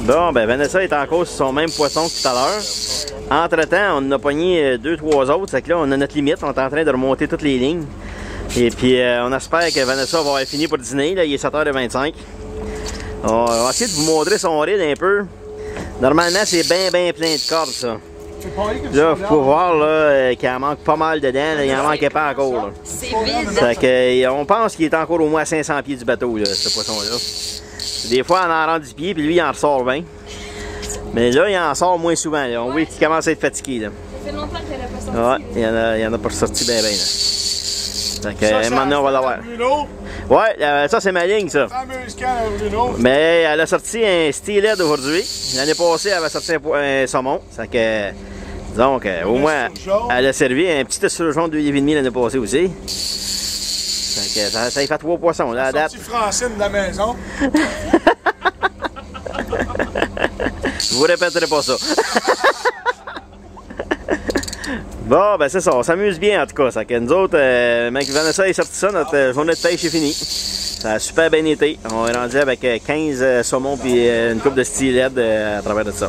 Bon, ben Vanessa est encore sur son même poisson que tout à l'heure. Entre-temps, on en a pogné 2-3 autres. C'est que là, on a notre limite. On est en train de remonter toutes les lignes. Et puis, on espère que Vanessa va avoir fini pour dîner. Là, il est 7h25. On va essayer de vous montrer son ride un peu. Normalement, c'est bien plein de cordes, ça. Là, il faut voir qu'il en manque pas mal dedans. Là, il en manquait pas encore. Là. C'est vide. Fait que, on pense qu'il est encore au moins à 500 pieds du bateau, là, ce poisson-là. Des fois, on en rend 10 pieds, puis lui, il en ressort 20. Mais là, il en sort moins souvent. Là. On voit qu'il commence à être fatigué. Là. Ça fait longtemps qu'elle n'a pas sorti. Ouais, il y en a pas sorti bien. Fait que, maintenant, on va l'avoir. Ouais, ça, c'est ma ligne, ça. Mais elle a sorti un steelhead aujourd'hui. L'année passée, elle avait sorti un saumon. Fait que, donc, au moins, elle a servi un petit esturgeon de 2,5 l'année passée aussi. Fait que, ça fait 3 poissons, là, à date. Sorti Francine de la maison. Je vous répéterai pas ça. Bon, ben c'est ça, on s'amuse bien en tout cas. Ça que nous autres, mec, Vanessa est sorti ça, notre journée de pêche est finie. Ça a super bien été. On est rendu avec 15 saumons puis une coupe de steelhead à travers de ça.